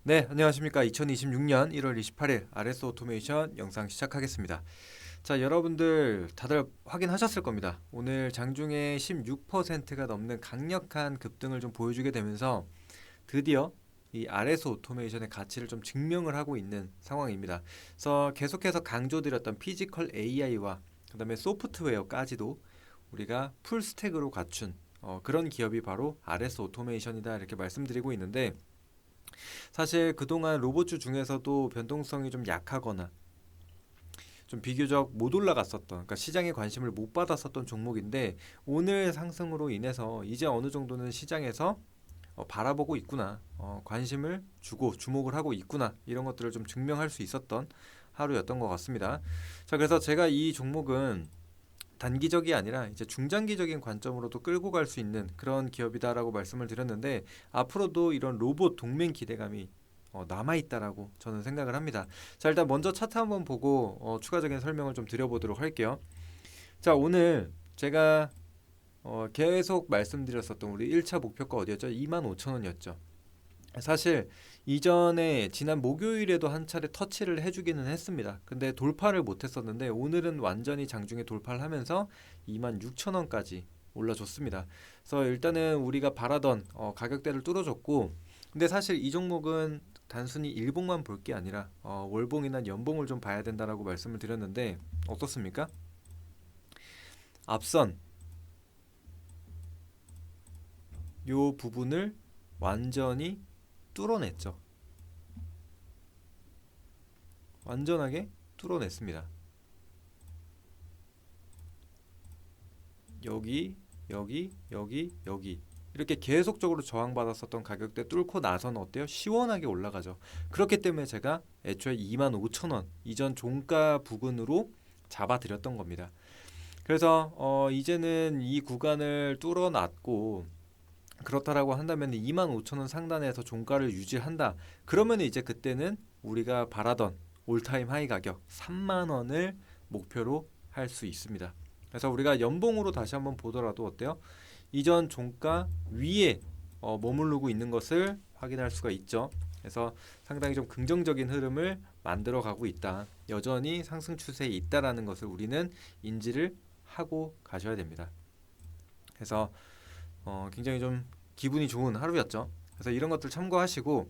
네, 안녕하십니까. 2026년 1월 28일 RS 오토메이션 영상 시작하겠습니다. 자, 여러분들 다들 확인하셨을 겁니다. 오늘 장중에 16%가 넘는 강력한 급등을 좀 보여주게 되면서 드디어 이 RS 오토메이션의 가치를 좀 증명을 하고 있는 상황입니다. 그래서 계속해서 강조드렸던 피지컬 AI와 그다음에 소프트웨어까지도 우리가 풀 스택으로 갖춘 그런 기업이 바로 RS 오토메이션이다 이렇게 말씀드리고 있는데, 사실 그동안 로봇주 중에서도 변동성이 좀 약하거나 좀 비교적 못 올라갔었던, 그러니까 시장에 관심을 못 받았었던 종목인데, 오늘 상승으로 인해서 이제 어느 정도는 시장에서 바라보고 있구나, 관심을 주고 주목을 하고 있구나, 이런 것들을 좀 증명할 수 있었던 하루였던 것 같습니다. 자, 그래서 제가 이 종목은 단기적이 아니라 이제 중장기적인 관점으로도 끌고 갈 수 있는 그런 기업이다라고 말씀을 드렸는데, 앞으로도 이런 로봇 동맹 기대감이 남아 있다라고 저는 생각을 합니다. 자, 일단 먼저 차트 한번 보고 추가적인 설명을 좀 드려보도록 할게요. 자, 오늘 제가 계속 말씀드렸었던 우리 1차 목표가 어디였죠? 25,000원이었죠. 사실 이전에 지난 목요일에도 한 차례 터치를 해주기는 했습니다. 근데 돌파를 못했었는데, 오늘은 완전히 장중에 돌파를 하면서 26,000원까지 올라줬습니다. 그래서 일단은 우리가 바라던 가격대를 뚫어줬고, 근데 사실 이 종목은 단순히 일봉만 볼 게 아니라 월봉이나 연봉을 좀 봐야 된다라고 말씀을 드렸는데, 어떻습니까? 앞선 요 부분을 완전히 뚫어냈죠. 완전하게 뚫어냈습니다. 여기, 여기, 여기, 여기, 이렇게 계속적으로 저항받았었던 가격대 뚫고 나서는 어때요? 시원하게 올라가죠. 그렇기 때문에 제가 애초에 25,000원 이전 종가 부근으로 잡아드렸던 겁니다. 그래서 이제는 이 구간을 뚫어놨고, 그렇다라고 한다면 25,000원 상단에서 종가를 유지한다. 그러면 이제 그때는 우리가 바라던 올타임 하이 가격 3만 원을 목표로 할 수 있습니다. 그래서 우리가 연봉으로 다시 한번 보더라도 어때요? 이전 종가 위에 머무르고 있는 것을 확인할 수가 있죠. 그래서 상당히 좀 긍정적인 흐름을 만들어 가고 있다. 여전히 상승 추세에 있다라는 것을 우리는 인지를 하고 가셔야 됩니다. 그래서 굉장히 좀 기분이 좋은 하루였죠. 그래서 이런 것들 참고하시고,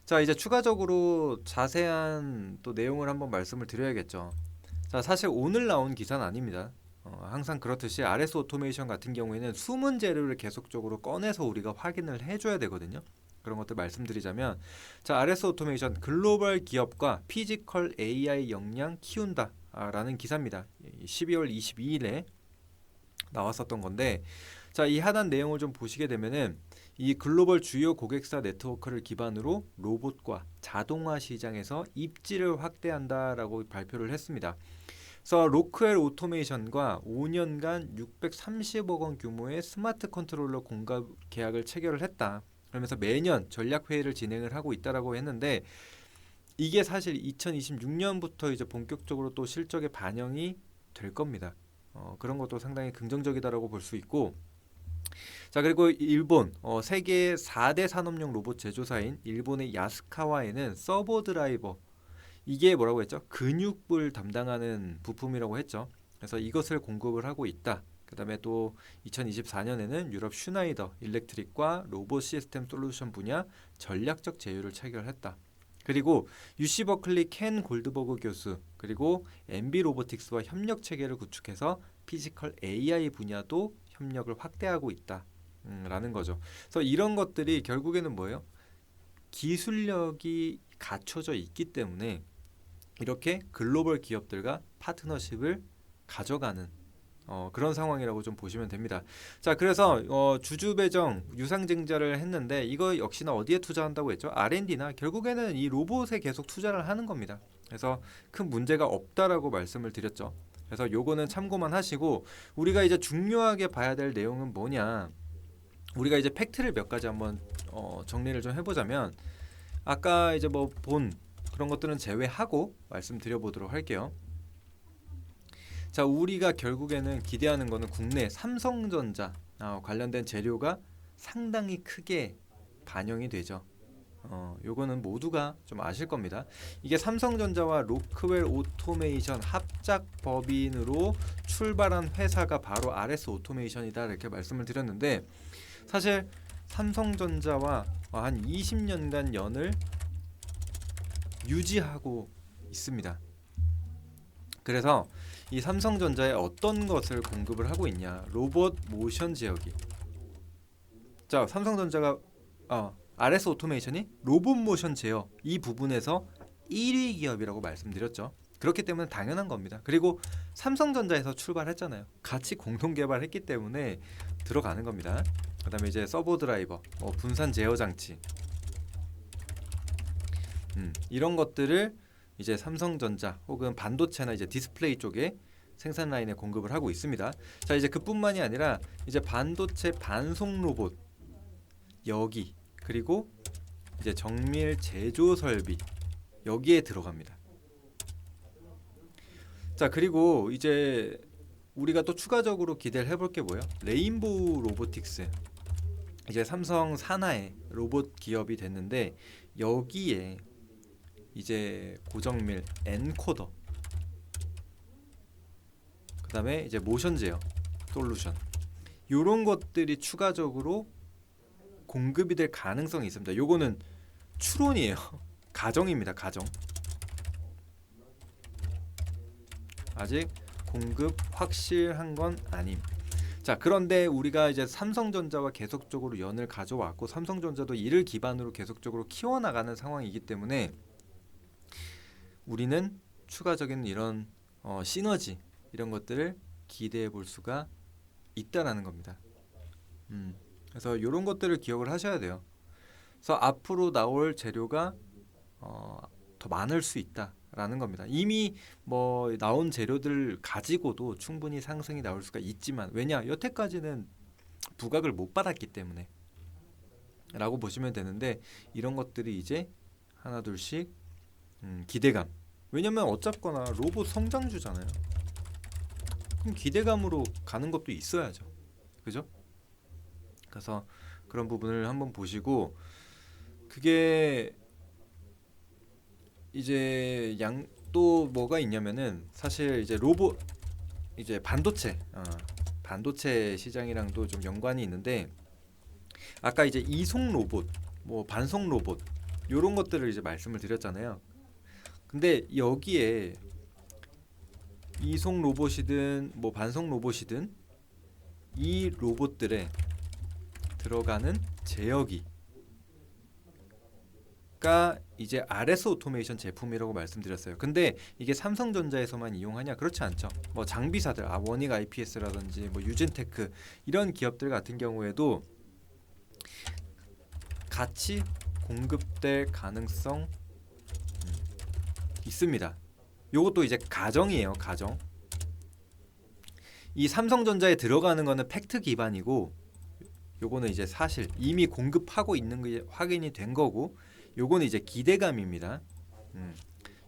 자, 이제 추가적으로 자세한 또 내용을 한번 말씀을 드려야겠죠. 자, 사실 오늘 나온 기사는 아닙니다. 항상 그렇듯이 RS 오토메이션 같은 경우에는 숨은 재료를 계속적으로 꺼내서 우리가 확인을 해줘야 되거든요. 그런 것들 말씀드리자면, 자, RS 오토메이션 글로벌 기업과 피지컬 AI 역량 키운다 라는 기사입니다. 12월 22일에 나왔었던 건데, 자, 이 하단 내용을 좀 보시게 되면은 이 글로벌 주요 고객사 네트워크를 기반으로 로봇과 자동화 시장에서 입지를 확대한다라고 발표를 했습니다. 그래서 로크웰 오토메이션과 5년간 630억 원 규모의 스마트 컨트롤러 공급 계약을 체결을 했다. 그러면서 매년 전략 회의를 진행을 하고 있다라고 했는데, 이게 사실 2026년부터 이제 본격적으로 또 실적에 반영이 될 겁니다. 그런 것도 상당히 긍정적이다라고 볼 수 있고, 자, 그리고 일본 세계 4대 산업용 로봇 제조사인 일본의 야스카와에는 서버 드라이버, 이게 뭐라고 했죠? 근육을 담당하는 부품이라고 했죠. 그래서 이것을 공급을 하고 있다. 그다음에 또 2024년에는 유럽 슈나이더 일렉트릭과 로봇 시스템 솔루션 분야 전략적 제휴를 체결했다. 그리고 UC 버클리 켄 골드버그 교수, 그리고 MB 로보틱스와 협력 체계를 구축해서 피지컬 AI 분야도 협력을 확대하고 있다. 라는 거죠. 그래서 이런 것들이 결국에는 뭐예요? 기술력이 갖춰져 있기 때문에 이렇게 글로벌 기업들과 파트너십을 가져가는 그런 상황이라고 좀 보시면 됩니다. 자, 그래서 주주배정 유상증자를 했는데, 이거 역시나 어디에 투자한다고 했죠? R&D나 결국에는 이 로봇에 계속 투자를 하는 겁니다. 그래서 큰 문제가 없다라고 말씀을 드렸죠. 그래서 요거는 참고만 하시고, 우리가 이제 중요하게 봐야 될 내용은 뭐냐? 우리가 이제 팩트를 몇 가지 한번 정리를 좀 해보자면, 아까 이제 뭐 본 그런 것들은 제외하고 말씀드려보도록 할게요. 자, 우리가 결국에는 기대하는 거는 국내 삼성전자 관련된 재료가 상당히 크게 반영이 되죠. 요거는 모두가 좀 아실 겁니다. 이게 삼성전자와 로크웰 오토메이션 합작 법인으로 출발한 회사가 바로 RS 오토메이션이다 이렇게 말씀을 드렸는데, 사실 삼성전자와 한 20년간 연을 유지하고 있습니다. 그래서 이 삼성전자에 어떤 것을 공급을 하고 있냐, 로봇 모션 제어기. 자, 삼성전자가 RS 오토메이션이 로봇 모션 제어 이 부분에서 1위 기업이라고 말씀드렸죠. 그렇기 때문에 당연한 겁니다. 그리고 삼성전자에서 출발했잖아요. 같이 공동 개발했기 때문에 들어가는 겁니다. 그다음에 이제 서버 드라이버, 분산 제어 장치, 이런 것들을 이제 삼성전자 혹은 반도체나 이제 디스플레이 쪽에 생산 라인에 공급을 하고 있습니다. 자, 이제 그뿐만이 아니라 이제 반도체 반송 로봇 여기, 그리고 이제 정밀 제조 설비 여기에 들어갑니다. 자, 그리고 이제 우리가 또 추가적으로 기대를 해볼 게 뭐예요? 레인보우 로보틱스, 이제 삼성 산하의 로봇 기업이 됐는데, 여기에 이제 고정밀 엔코더, 그 다음에 이제 모션 제어 솔루션, 요런 것들이 추가적으로 공급이 될 가능성이 있습니다. 요거는 추론이에요. 가정입니다. 가정. 아직 공급 확실한 건 아님. 자, 그런데 우리가 이제 삼성전자와 계속적으로 연을 가져왔고, 삼성전자도 이를 기반으로 계속적으로 키워나가는 상황이기 때문에 우리는 추가적인 이런 시너지, 이런 것들을 기대해 볼 수가 있다라는 겁니다. 그래서 이런 것들을 기억을 하셔야 돼요. 그래서 앞으로 나올 재료가 더 많을 수 있다라는 겁니다. 이미 뭐 나온 재료들 가지고도 충분히 상승이 나올 수가 있지만, 왜냐, 여태까지는 부각을 못 받았기 때문에 라고 보시면 되는데, 이런 것들이 이제 하나 둘씩 기대감. 왜냐면 어쨌거나 로봇 성장주잖아요. 그럼 기대감으로 가는 것도 있어야죠. 그죠? 그래서 그런 부분을 한번 보시고, 그게 이제 또 뭐가 있냐면은, 사실 이제 로봇, 이제 반도체 시장이랑도 좀 연관이 있는데, 아까 이제 이송 로봇, 뭐 반송 로봇, 요런 것들을 이제 말씀을 드렸잖아요. 근데 여기에 이송 로봇이든 뭐 반송 로봇이든 이 로봇들에 들어가는 제어기가 이제 RS 오토메이션 제품이라고 말씀드렸어요. 근데 이게 삼성전자에서만 이용하냐? 그렇지 않죠. 뭐 장비사들, 원익 IPS라든지 뭐 유진테크, 이런 기업들 같은 경우에도 같이 공급될 가능성 있습니다. 요것도 이제 가정이에요. 가정. 이 삼성전자에 들어가는 거는 팩트 기반이고, 요거는 이제 사실 이미 공급하고 있는 게 확인이 된 거고, 요거는 이제 기대감입니다.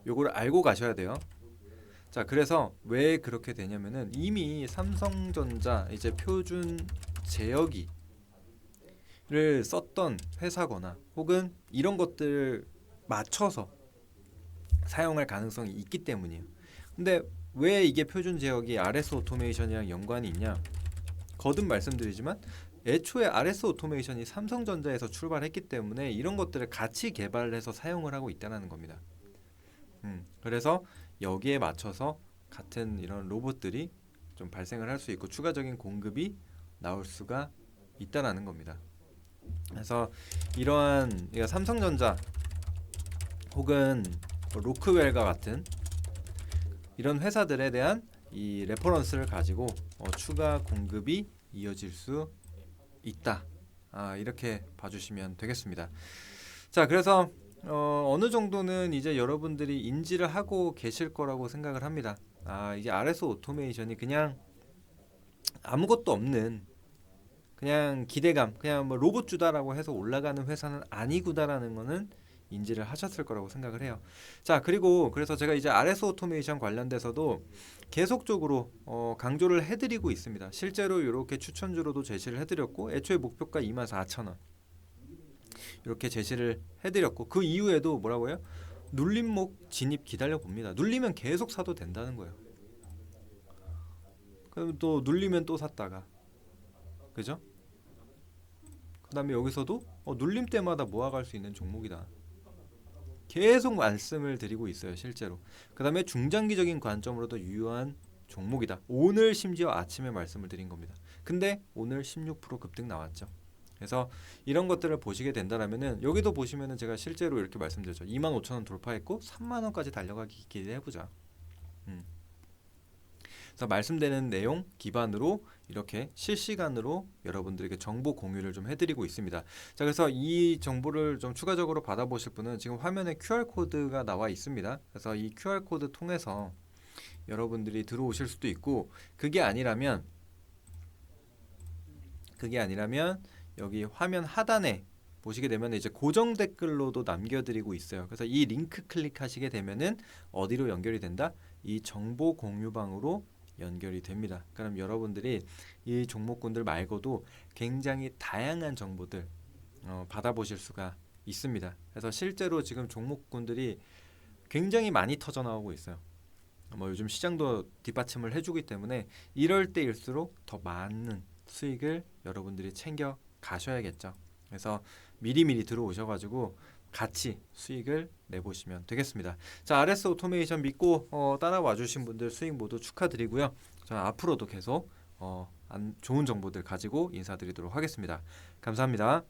요거를 알고 가셔야 돼요. 자, 그래서 왜 그렇게 되냐면은, 이미 삼성전자 이제 표준 제어기를 썼던 회사거나 혹은 이런 것들을 맞춰서 사용할 가능성이 있기 때문이에요. 근데 왜 이게 표준 제어기 RS 오토메이션이랑 연관이 있냐? 거듭 말씀드리지만 애초에 RS 오토메이션이 삼성전자에서 출발했기 때문에 이런 것들을 같이 개발해서 사용을 하고 있다는 겁니다. 그래서 여기에 맞춰서 같은 이런 로봇들이 좀 발생을 할 수 있고, 추가적인 공급이 나올 수가 있다는 겁니다. 그래서 이러한 삼성전자 혹은 로크웰과 같은 이런 회사들에 대한 이 레퍼런스를 가지고 추가 공급이 이어질 수 있다. 이렇게 봐주시면 되겠습니다. 자, 그래서 어느 정도는 이제 여러분들이 인지를 하고 계실 거라고 생각을 합니다. 이게 RS 오토메이션이 그냥 아무것도 없는, 그냥 기대감, 그냥 뭐 로봇주다라고 해서 올라가는 회사는 아니구나라는 거는 인지를 하셨을 거라고 생각을 해요. 자, 그리고 그래서 제가 이제 RS 오토메이션 관련돼서도 계속적으로 강조를 해드리고 있습니다. 실제로 이렇게 추천주로도 제시를 해드렸고, 애초에 목표가 24,000원. 이렇게 제시를 해드렸고 그 이후에도 뭐라고 해요? 눌림목 진입 기다려 봅니다. 눌리면 계속 사도 된다는 거예요. 그럼 또 눌리면 또 샀다가 그죠? 그 다음에 여기서도 눌림 때마다 모아갈 수 있는 종목이다. 계속 말씀을 드리고 있어요. 실제로. 그 다음에 중장기적인 관점으로도 유효한 종목이다. 오늘 심지어 아침에 말씀을 드린 겁니다. 근데 오늘 16% 급등 나왔죠. 그래서 이런 것들을 보시게 된다면은 여기도 보시면은 제가 실제로 이렇게 말씀드렸죠. 25,000원 돌파했고 3만원까지 달려가기 기대해보자. 그래서 말씀드리는 내용 기반으로 이렇게 실시간으로 여러분들에게 정보 공유를 좀 해드리고 있습니다. 자, 그래서 이 정보를 좀 추가적으로 받아보실 분은 지금 화면에 QR코드가 나와 있습니다. 그래서 이 QR코드 통해서 여러분들이 들어오실 수도 있고 그게 아니라면 여기 화면 하단에 보시게 되면 이제 고정 댓글로도 남겨드리고 있어요. 그래서 이 링크 클릭하시게 되면은 어디로 연결이 된다? 이 정보 공유방으로 연결이 됩니다. 그럼 여러분들이 이 종목군들 말고도 굉장히 다양한 정보들 받아보실 수가 있습니다. 그래서 실제로 지금 종목군들이 굉장히 많이 터져 나오고 있어요. 뭐 요즘 시장도 뒷받침을 해주기 때문에 이럴 때일수록 더 많은 수익을 여러분들이 챙겨 가셔야겠죠. 그래서 미리미리 들어오셔가지고 같이 수익을 내보시면 되겠습니다. 자, RS 오토메이션 믿고 따라와 주신 분들 수익 모두 축하드리고요. 저는 앞으로도 계속 좋은 정보들 가지고 인사드리도록 하겠습니다. 감사합니다.